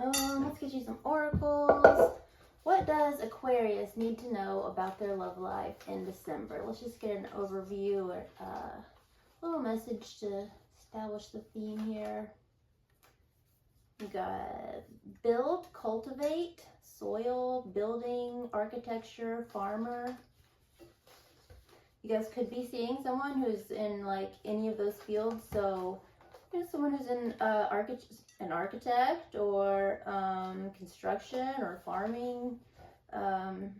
Let's get you some oracles. What does Aquarius need to know about their love life in December? Let's just get an overview or a little message to establish the theme here. We got build, cultivate, soil, building, architecture, farmer. You guys could be seeing someone who's in like any of those fields. So, you know, someone who's in an architect or construction or farming. I'm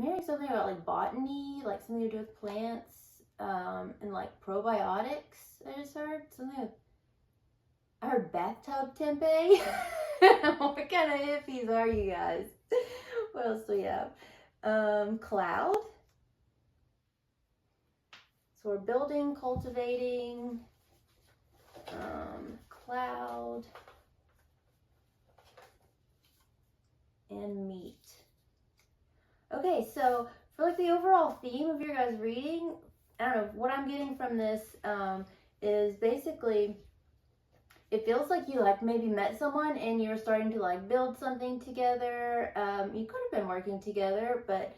hearing something about like botany, like something to do with plants, and like probiotics. I just heard something. I heard bathtub tempeh. What kind of hippies are you guys? What else do we have? Cloud. So we're building, cultivating, cloud, and meat. Okay, so for like the overall theme of your guys' reading, I don't know, what I'm getting from this is basically, it feels like you like maybe met someone and you're starting to like build something together. You could have been working together, but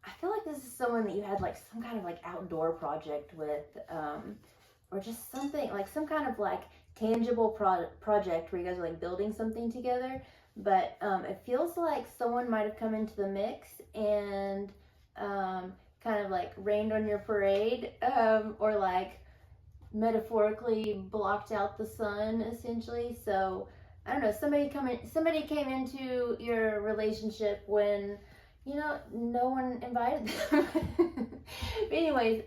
I feel like this is someone that you had like some kind of like outdoor project with, or just something like some kind of like tangible project where you guys are like building something together. But it feels like someone might have come into the mix and kind of like rained on your parade, or like metaphorically blocked out the sun essentially. So I don't know, somebody came into your relationship when, you know, no one invited them. But anyways,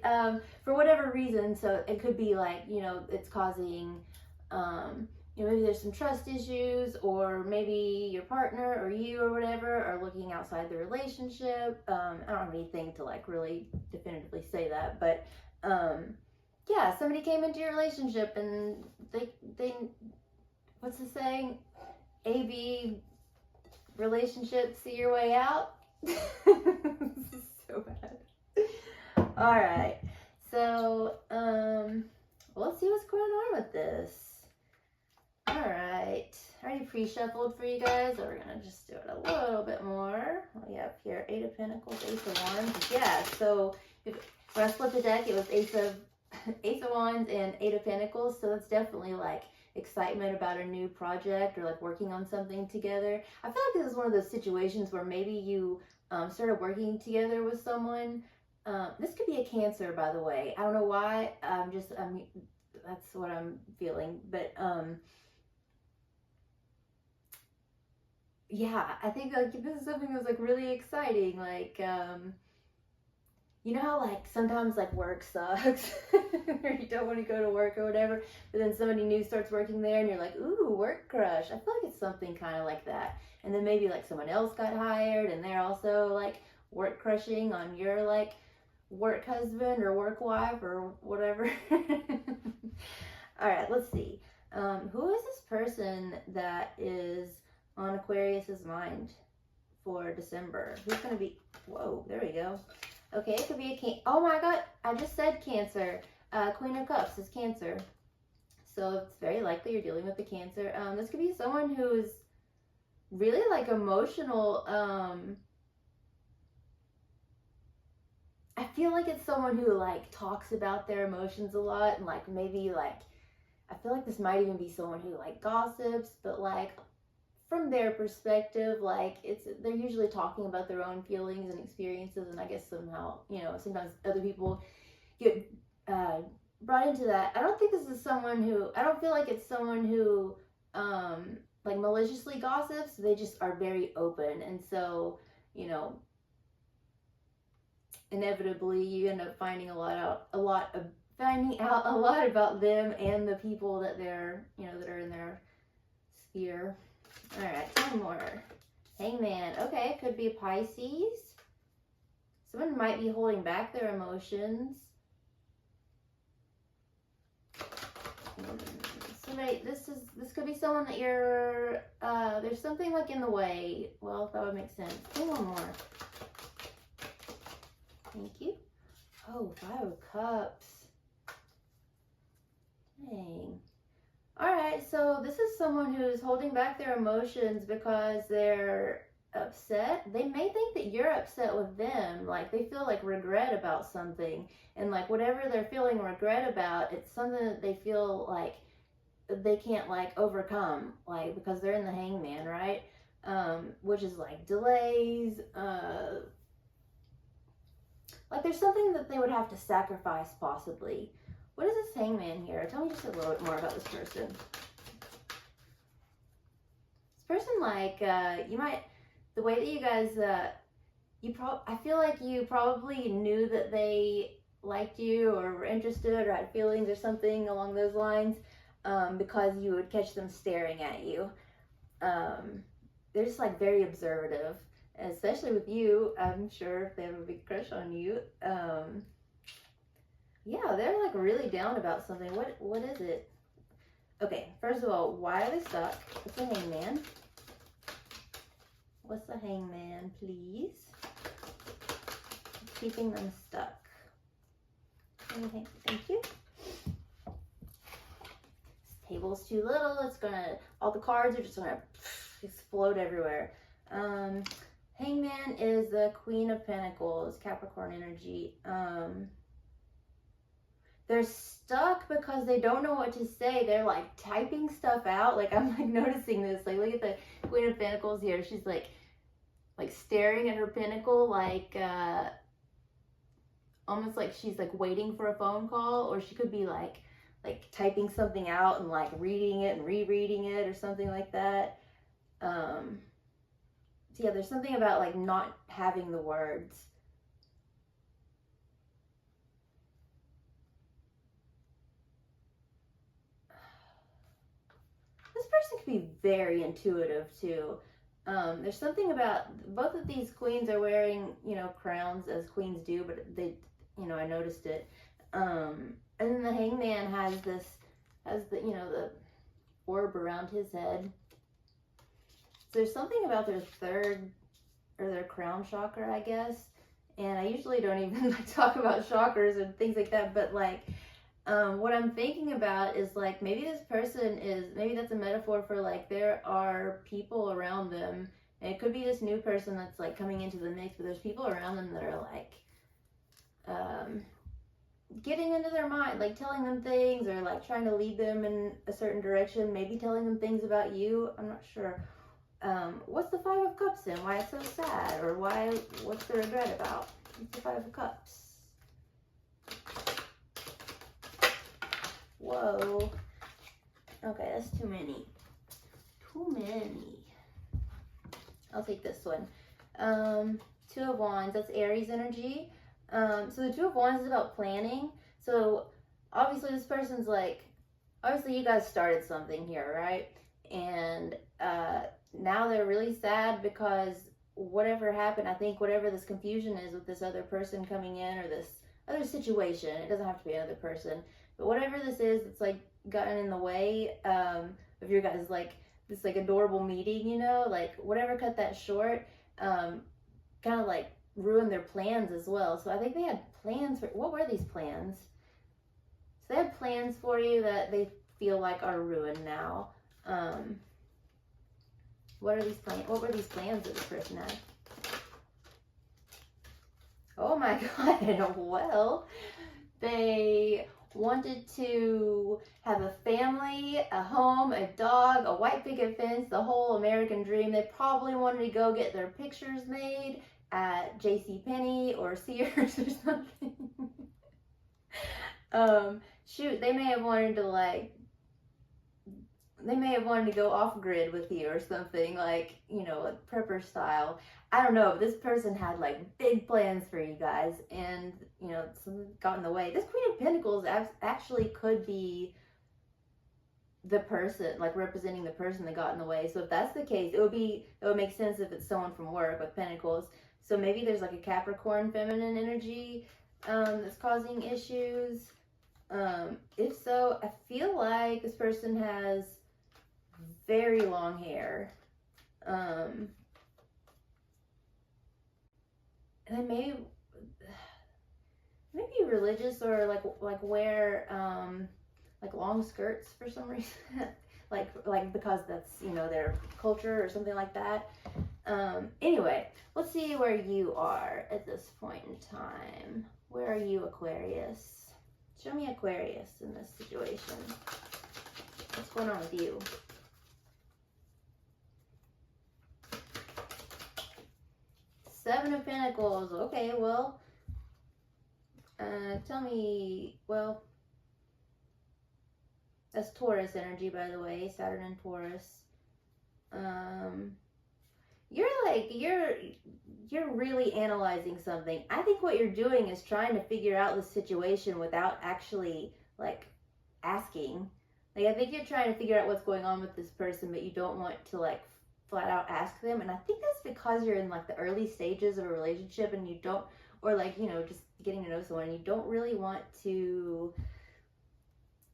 for whatever reason, so it could be like, you know, it's causing, you know, maybe there's some trust issues, or maybe your partner or you or whatever are looking outside the relationship. I don't have anything to like really definitively say that, but yeah, somebody came into your relationship and they what's the saying? AB relationship, see your way out. This is so bad. All right, so let's see what's going on with this. All right, I already pre-shuffled for you guys, so we're gonna just do it a little bit more. What do we have here? 8 of Pentacles, Ace of Wands. Yeah, so when I split the deck, it was Ace of Wands and 8 of Pentacles. So that's definitely like excitement about a new project or like working on something together. I feel like this is one of those situations where maybe you started working together with someone. This could be a Cancer, by the way. I don't know why. That's what I'm feeling. But yeah, I think like this is something that's like really exciting. Like you know how like sometimes like work sucks or you don't want to go to work or whatever, but then somebody new starts working there and you're like, ooh, work crush. I feel like it's something kind of like that. And then maybe like someone else got hired and they're also like work crushing on your like work husband or work wife or whatever. All right, let's see. Who is this person that is on Aquarius's mind for December? Who's going to be, whoa, there we go. Okay, it could be a oh my god, I just said Cancer. Queen of Cups is Cancer. So it's very likely you're dealing with a Cancer. This could be someone who's really like emotional. I feel like it's someone who like talks about their emotions a lot, and like maybe like, I feel like this might even be someone who like gossips, but like from their perspective, like they're usually talking about their own feelings and experiences, and I guess somehow, you know, sometimes other people get brought into that. I don't think this is someone who, I don't feel like it's someone who like maliciously gossips. They just are very open, and so, you know, inevitably you end up finding out a lot about them and the people that they're, you know, that are in their sphere. All right, one more. Hangman. Okay, it could be Pisces. Someone might be holding back their emotions. Somebody, this could be someone that you're, there's something like in the way. Well, if that would make sense. Do one more. Thank you. Oh, 5 of Cups. Dang. Alright, so this is someone who's holding back their emotions because they're upset. They may think that you're upset with them. Like they feel like regret about something. And like whatever they're feeling regret about, it's something that they feel like they can't like overcome. Like because they're in the hangman, right? Which is like delays, like there's something that they would have to sacrifice possibly. What is this hangman here? Tell me just a little bit more about this person. This person, like, you might, the way that you guys, I feel like you probably knew that they liked you or were interested or had feelings or something along those lines, because you would catch them staring at you. They're just like very observative, especially with you. I'm sure if they have a big crush on you. Yeah, they're like really down about something. What is it? Okay, first of all, why are they stuck? What's the hangman? What's the hangman, please? What's keeping them stuck? Okay, thank you. This table's too little. It's gonna, all the cards are just gonna explode everywhere. Hangman is the Queen of Pentacles, Capricorn energy. They're stuck because they don't know what to say. They're like typing stuff out. Like I'm like noticing this. Like look at the Queen of Pentacles here. She's like staring at her pentacle, like almost like she's like waiting for a phone call, or she could be like typing something out and like reading it and rereading it or something like that. So yeah, there's something about like not having the words. This person could be very intuitive too. There's something about both of these queens are wearing, you know, crowns as queens do, but they, you know, I noticed it. And then the hangman has the, you know, the orb around his head. So there's something about their third or their crown chakra, I guess. And I usually don't even like talk about chakras and things like that, but like, what I'm thinking about is like maybe this person is, maybe that's a metaphor for like there are people around them, and it could be this new person that's like coming into the mix, but there's people around them that are like getting into their mind, like telling them things or like trying to lead them in a certain direction, maybe telling them things about you. I'm not sure. What's the Five of Cups in? Why it's so sad? Or what's the regret about? What's the Five of Cups? Whoa. Okay, that's too many. Too many. I'll take this one. Two of Wands, that's Aries energy. So the Two of Wands is about planning. So obviously this person's like, obviously you guys started something here, right? And now they're really sad because whatever happened, I think whatever this confusion is with this other person coming in or this other situation, it doesn't have to be another person, but whatever this is, it's like gotten in the way of your guys' like this like adorable meeting, you know, like whatever cut that short, kind of like ruined their plans as well. So I think they had plans for, what were these plans? So they had plans for you that they feel like are ruined now. What were these plans that this person had? Oh my god, well, they wanted to have a family, a home, a dog, a white picket fence, the whole American dream. They probably wanted to go get their pictures made at JCPenney or Sears or something. Shoot, they may have wanted to go off grid with you or something, like, you know, like prepper style. I don't know, but this person had like big plans for you guys, and you know, something got in the way. This Queen of Pentacles actually could be the person, like representing the person that got in the way. So if that's the case, it would make sense if it's someone from work with Pentacles. So maybe there's like a Capricorn feminine energy that's causing issues. If so, I feel like this person has very long hair. And then maybe religious, or like wear like long skirts for some reason. like because that's, you know, their culture or something like that. Anyway, let's see where you are at this point in time. Where are you, Aquarius? Show me Aquarius in this situation. What's going on with you? Seven of Pentacles. Okay, well, tell me, well, that's Taurus energy, by the way, Saturn and Taurus. You're really analyzing something. I think what you're doing is trying to figure out the situation without actually, like, asking. Like, I think you're trying to figure out what's going on with this person, but you don't want to, like, flat out ask them. And I think that's because you're in, like, the early stages of a relationship and you don't, or, like, you know, just getting to know someone, and you don't really want to,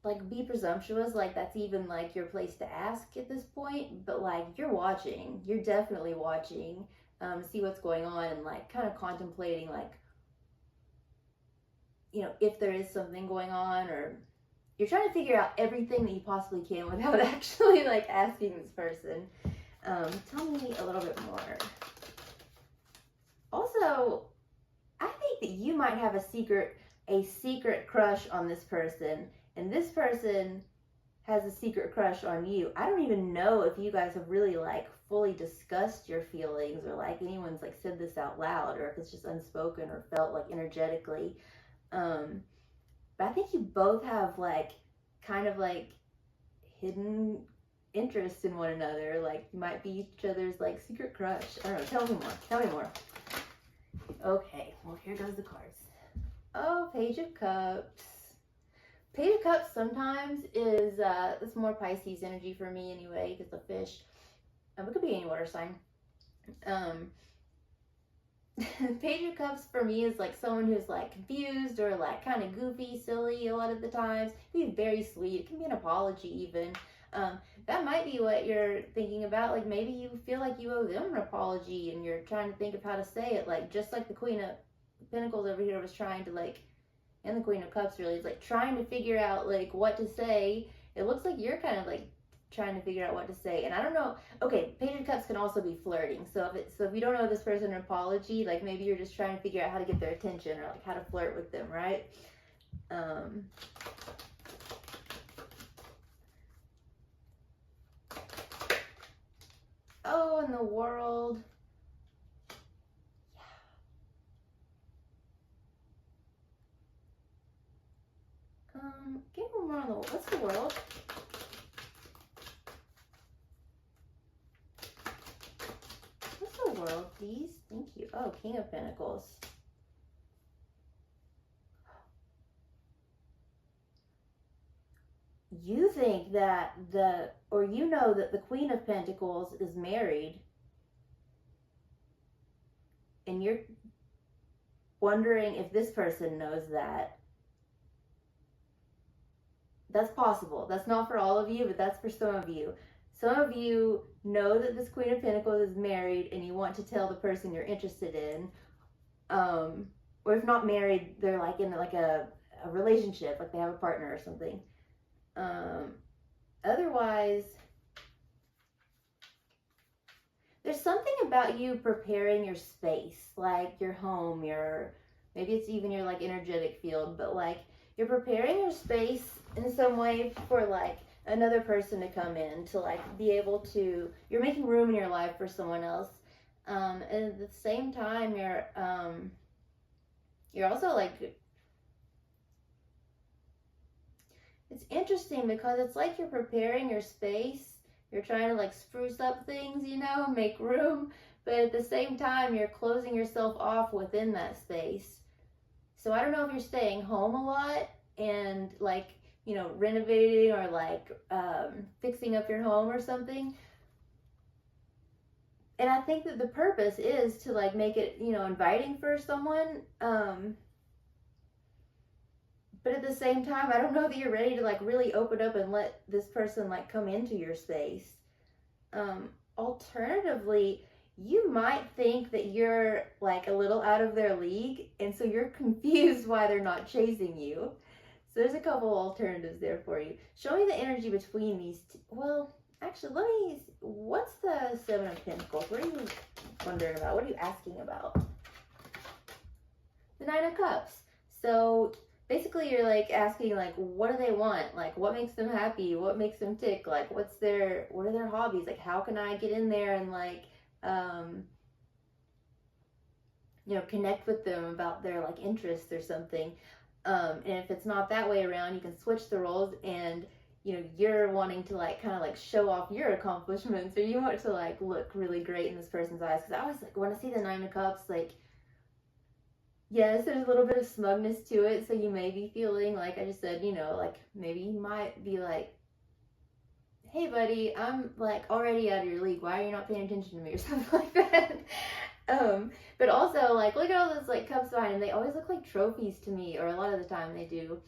like, be presumptuous, like that's even like your place to ask at this point. But like, you're watching, you're definitely watching, see what's going on, and like kind of contemplating, like, you know, if there is something going on, or you're trying to figure out everything that you possibly can without actually like asking this person. Tell me a little bit more. Also, I think that you might have a secret crush on this person, and this person has a secret crush on you. I don't even know if you guys have really like fully discussed your feelings, or like anyone's like said this out loud, or if it's just unspoken or felt like energetically. But I think you both have like kind of like hidden interest in one another. Like you might be each other's like secret crush. I don't know. Tell me more. Tell me more. Okay, well, here goes the cards. Oh, Page of Cups. Page of Cups sometimes is, it's more Pisces energy for me anyway, because the fish, it could be any water sign. Page of Cups for me is like someone who's like confused or like kind of goofy, silly a lot of the times. It can be very sweet. It can be an apology even. That might be what you're thinking about. Like maybe you feel like you owe them an apology and you're trying to think of how to say it. Like just like the Queen of Pentacles over here was trying to like, and the Queen of Cups really is like trying to figure out like what to say. It looks like you're kind of like trying to figure out what to say. And I don't know. Okay, Page of Cups can also be flirting. So if you don't owe this person an apology, like maybe you're just trying to figure out how to get their attention, or like how to flirt with them, right? Oh, in the World. Give me more on the, what's the World? What's the World, please? Thank you. Oh, King of Pentacles. You think that you know that the Queen of Pentacles is married, and you're wondering if this person knows that. That's possible. That's not for all of you, but that's for some of you. Some of you know that this Queen of Pentacles is married and you want to tell the person you're interested in. Or if not married, they're like in like a relationship, like they have a partner or something. Otherwise, there's something about you preparing your space, like your home, maybe it's even your like energetic field, but like you're preparing your space in some way for like another person to come in, to like be able to, you're making room in your life for someone else. And at the same time, you're also like, it's interesting because it's like you're preparing your space. You're trying to like spruce up things, you know, make room, but at the same time, you're closing yourself off within that space. So I don't know if you're staying home a lot and like, you know, renovating or like fixing up your home or something. And I think that the purpose is to like make it, you know, inviting for someone. But at the same time, I don't know that you're ready to like really open up and let this person like come into your space. Alternatively, you might think that you're like a little out of their league, and so you're confused why they're not chasing you. So there's a couple alternatives there for you. Show me the energy between these two. Well, actually, what's the Seven of Pentacles? What are you wondering about? What are you asking about? The Nine of Cups. So basically you're like asking like, what do they want? Like, what makes them happy? What makes them tick? Like, what are their hobbies? Like, how can I get in there and like, connect with them about their like interests or something. And if it's not that way around, you can switch the roles, and you're wanting to like kind of like show off your accomplishments, or you want to like look really great in this person's eyes. Because I always like want to see the Nine of Cups. Like, yes, there's a little bit of smugness to it, so you may be feeling like I just said, like maybe you might be like, hey buddy, I'm like already out of your league, why are you not paying attention to me, or something like that. But also like look at all those like cups behind, and they always look like trophies to me, or a lot of the time they do.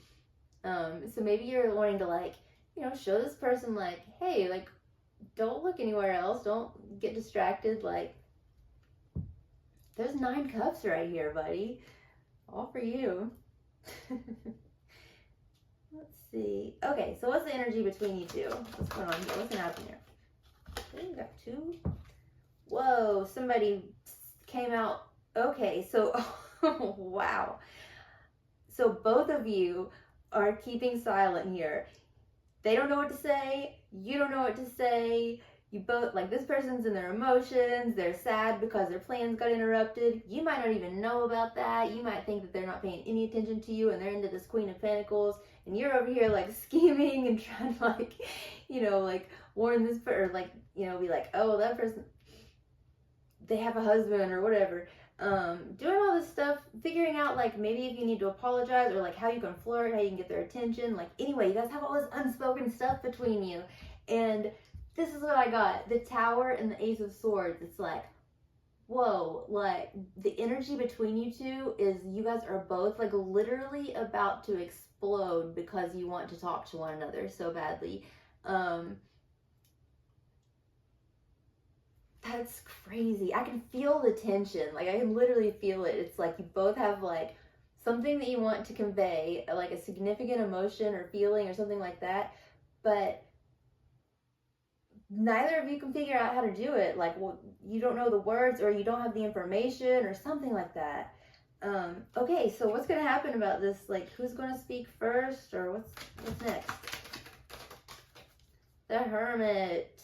So maybe you're wanting to like show this person like, hey, like don't look anywhere else, don't get distracted, like there's 9 cups right here, buddy, all for you. Let's see. Okay, so what's the energy between you two? What's going on here? What's gonna happen here? Okay, we got 2. Whoa, somebody came out. Okay, so wow. So both of you are keeping silent here. They don't know what to say. You don't know what to say. You both, like, this person's in their emotions. They're sad because their plans got interrupted. You might not even know about that. You might think that they're not paying any attention to you, and they're into this Queen of Pentacles, and you're over here like scheming and trying to like, like warn this person, or like, be like, oh, that person, they have a husband or whatever. Doing all this stuff, figuring out like maybe if you need to apologize, or like how you can flirt, how you can get their attention. Like, anyway, you guys have all this unspoken stuff between you. And this is what I got. The Tower and the Ace of Swords. It's like, whoa, like the energy between you two is you guys are both like literally about to explode because you want to talk to one another so badly. That's crazy. I can feel the tension. Like, I can literally feel it. It's like you both have like something that you want to convey, like a significant emotion or feeling or something like that, but neither of you can figure out how to do it. Like, well, you don't know the words, or you don't have the information, or something like that. Okay, so what's gonna happen about this? Like, who's gonna speak first, or what's next? The Hermit.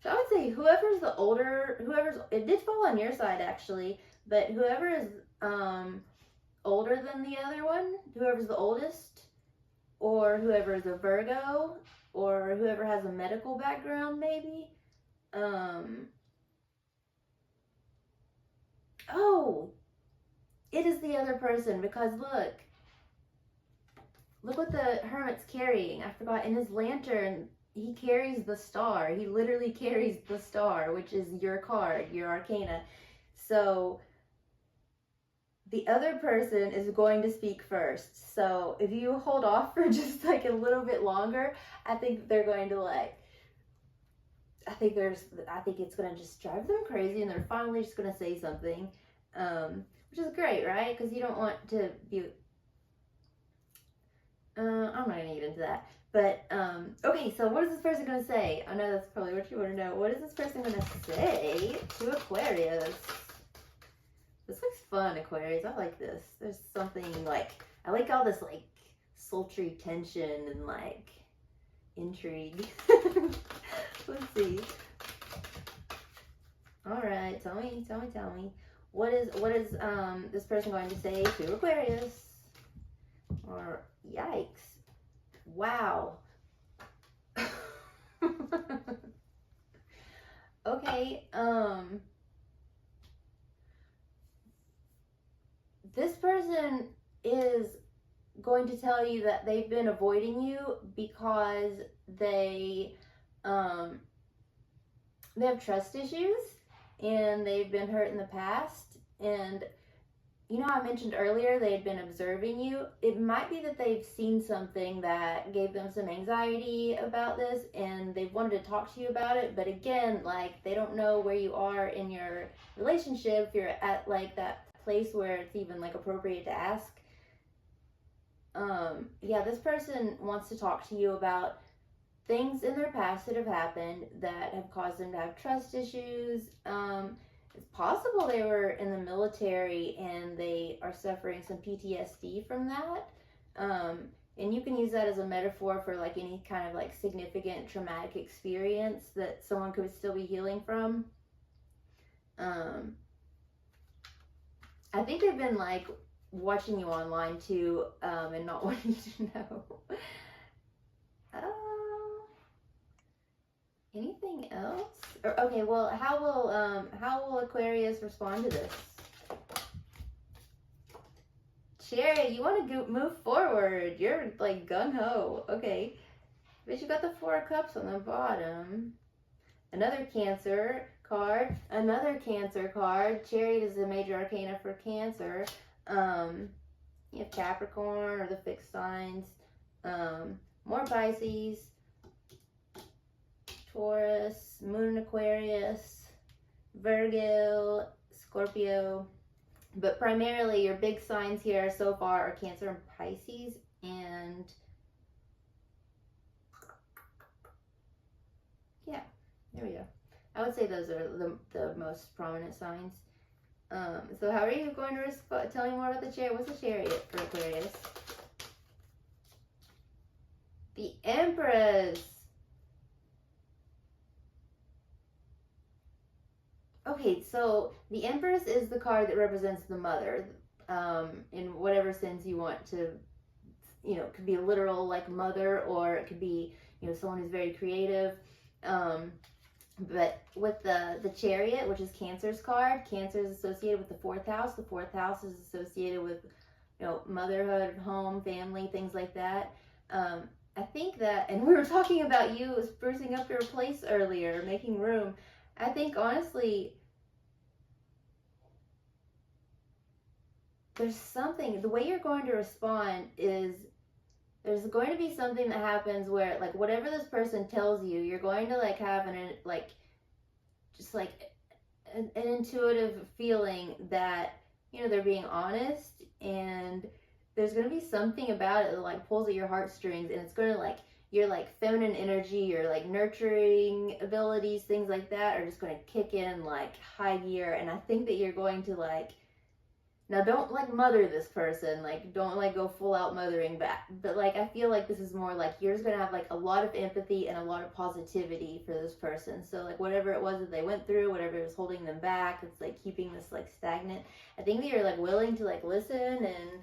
So I would say whoever's the older, it did fall on your side actually, but whoever is older than the other one, whoever's the oldest, or whoever is a Virgo, or whoever has a medical background maybe. Oh, it is the other person, because look what the Hermit's carrying. I forgot, in his lantern, he carries the star. He literally carries the star, which is your card, your arcana. So the other person is going to speak first. So if you hold off for just like a little bit longer, I think they're going to like, I think it's going to just drive them crazy, and they're finally just going to say something, which is great, right? Because you don't want to be, I'm not going to get into that. But, okay, so what is this person going to say? I know that's probably what you want to know. What is this person going to say to Aquarius? This looks fun, Aquarius. I like this. There's something like, I like all this like sultry tension and like intrigue. Let's see. All right, tell me. What is this person going to say to Aquarius? Or yikes. Wow. Okay, this person is going to tell you that they've been avoiding you because they have trust issues, and they've been hurt in the past. And I mentioned earlier they had been observing you. It might be that they've seen something that gave them some anxiety about this, and they've wanted to talk to you about it. But again, like, they don't know where you are in your relationship, if you're at like that place where it's even like appropriate to ask. yeah, this person wants to talk to you about things in their past that have happened that have caused them to have trust issues. It's possible they were in the military and they are suffering some PTSD from that. And you can use that as a metaphor for like any kind of like significant traumatic experience that someone could still be healing from. I think they've been like watching you online too, and not wanting you to know. Anything else? Or, okay, well, how will Aquarius respond to this? Cherry, you want to move forward. You're like gung-ho. Okay. But you got the Four of Cups on the bottom. Another Cancer card. Another Cancer card. Chariot is the major arcana for Cancer. You have Capricorn or the fixed signs. More Pisces. Taurus. Moon in Aquarius. Virgo. Scorpio. But primarily your big signs here so far are Cancer and Pisces. And yeah, there we go. I would say those are the most prominent signs. So how are you going to tell me more about the Chariot? What's the Chariot for Aquarius? The Empress. Okay, so the Empress is the card that represents the mother, in whatever sense you want to, it could be a literal like mother, or it could be, someone who's very creative. But with the Chariot, which is Cancer's card, Cancer is associated with the fourth house. The fourth house is associated with, motherhood, home, family, things like that. I think that, and we were talking about you sprucing up your place earlier, making room. I think honestly, there's something, the way you're going to respond is, there's going to be something that happens where, like, whatever this person tells you, you're going to, like, have an intuitive feeling that, they're being honest, and there's going to be something about it that, like, pulls at your heartstrings, and it's going to, like, your, like, feminine energy, your, like, nurturing abilities, things like that are just going to kick in, like, high gear, and I think that you're going to, like, now don't, like, mother this person, like, don't, like, go full out mothering back, but, like, I feel like this is more, like, you're just going to have, like, a lot of empathy and a lot of positivity for this person, so, like, whatever it was that they went through, whatever was holding them back, it's, like, keeping this, like, stagnant, I think that you're, like, willing to, like, listen and,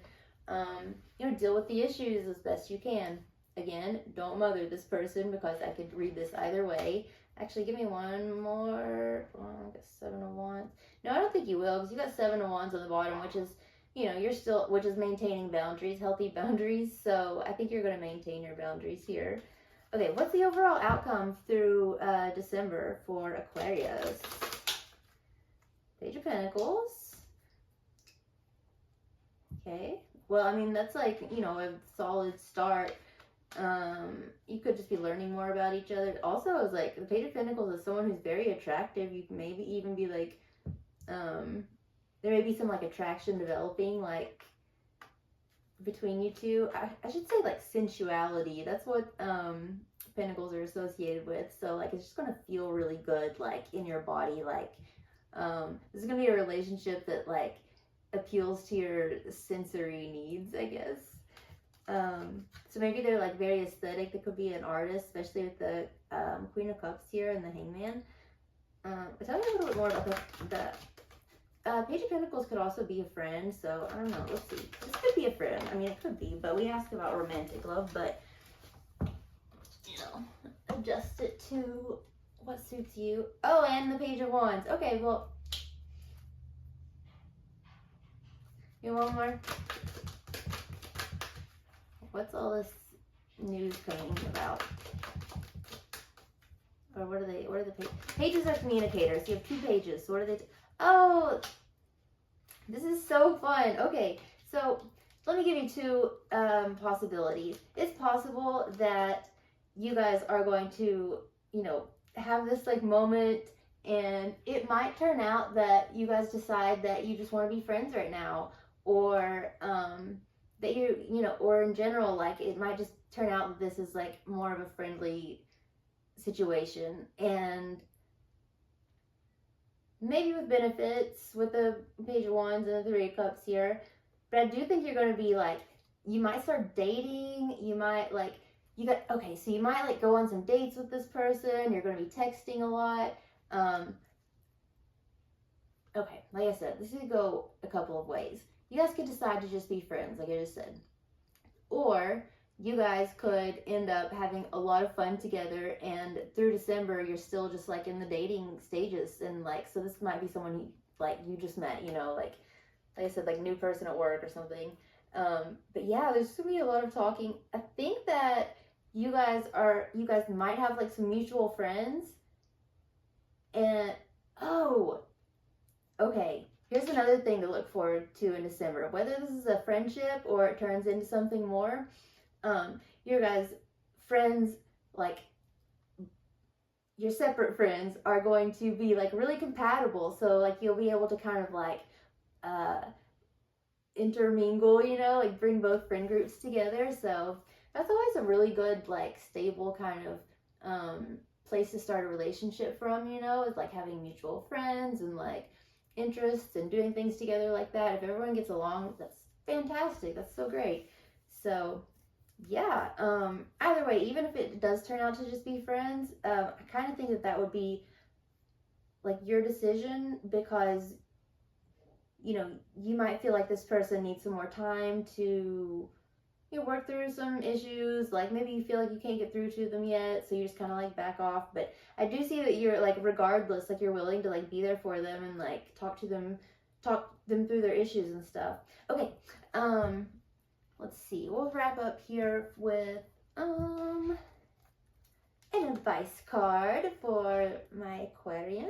deal with the issues as best you can. Again, don't mother this person, because I could read this either way. Actually, give me one more. Oh, I got 7 of Wands. No, I don't think you will, because you got 7 of Wands on the bottom, which is, which is maintaining boundaries, healthy boundaries. So I think you're going to maintain your boundaries here. Okay, what's the overall outcome through December for Aquarius? Page of Pentacles. Okay. Well, I mean, that's like, a solid start. You could just be learning more about each other. Also, it's like the Page of Pentacles is someone who's very attractive. You can maybe even be like, there may be some like attraction developing like between you two. I should say like sensuality. That's what Pentacles are associated with. So like it's just gonna feel really good like in your body. Like this is gonna be a relationship that like appeals to your sensory needs, I guess. So maybe they're like very aesthetic. They could be an artist, especially with the Queen of Cups here and the Hangman. Tell me a little bit more about the Page of Pentacles could also be a friend, so I don't know, let's see. This could be a friend. I mean, it could be, but we asked about romantic love, but, adjust it to what suits you. Oh, and the Page of Wands. Okay, well, you want one more? What's all this news coming about? Or what are the pages? Pages are communicators. You have 2 pages. So what are they? Oh, this is so fun. Okay, so let me give you 2 possibilities. It's possible that you guys are going to, have this like moment, and it might turn out that you guys decide that you just want to be friends right now, or that you're, you know, or in general, like it might just turn out that this is like more of a friendly situation, and maybe with benefits with the Page of Wands and the Three of Cups here. But I do think you're going to be like, you might start dating, you might like, okay, so you might like go on some dates with this person, you're going to be texting a lot. Okay, like I said, this could go a couple of ways. You guys could decide to just be friends, like I just said. Or you guys could end up having a lot of fun together, and through December, you're still just like in the dating stages. And like, so this might be someone you just met, you know, like I said, like new person at work or something. But yeah, there's gonna be a lot of talking. I think that you guys might have like some mutual friends. And, oh, okay, here's another thing to look forward to in December. Whether this is a friendship or it turns into something more, your guys' friends, like your separate friends, are going to be like really compatible. So like you'll be able to kind of like intermingle, you know, like bring both friend groups together. So that's always a really good, like stable kind of place to start a relationship from, you know, is like having mutual friends and like interests and doing things together like that. If everyone gets along, that's fantastic. That's so great. So yeah, either way, even if it does turn out to just be friends, I kind of think that would be like your decision, because you know, you might feel like this person needs some more time to, you know, work through some issues. Like maybe you feel like you can't get through to them yet, so you just kind of like back off. But I do see that you're like, regardless, like you're willing to like be there for them and like talk them through their issues and stuff. Okay, let's see. We'll wrap up here with an advice card for my Aquarians.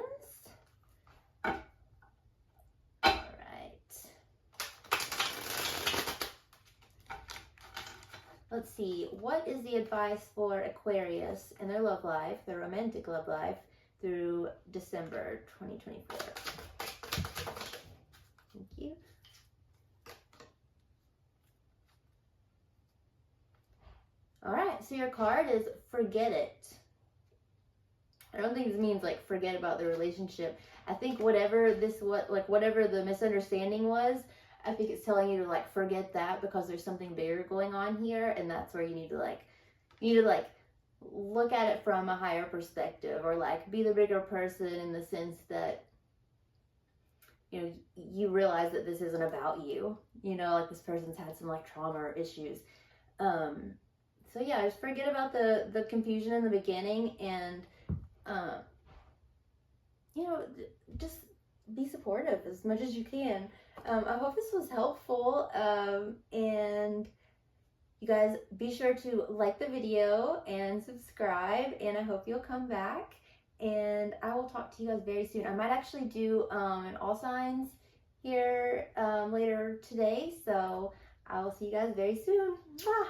Let's see, what is the advice for Aquarius in their love life, their romantic love life, through December 2024? Thank you. All right, so your card is forget it. I don't think this means like forget about the relationship. I think whatever the misunderstanding was, I think it's telling you to like forget that, because there's something bigger going on here, and that's where you need to look at it from a higher perspective, or like be the bigger person in the sense that, you know, you realize that this isn't about you. You know, like this person's had some like trauma or issues. So yeah, just forget about the confusion in the beginning, and you know, just be supportive as much as you can. I hope this was helpful, and you guys be sure to like the video and subscribe, and I hope you'll come back, and I will talk to you guys very soon. I might actually do an all signs here later today, so I will see you guys very soon. Mwah!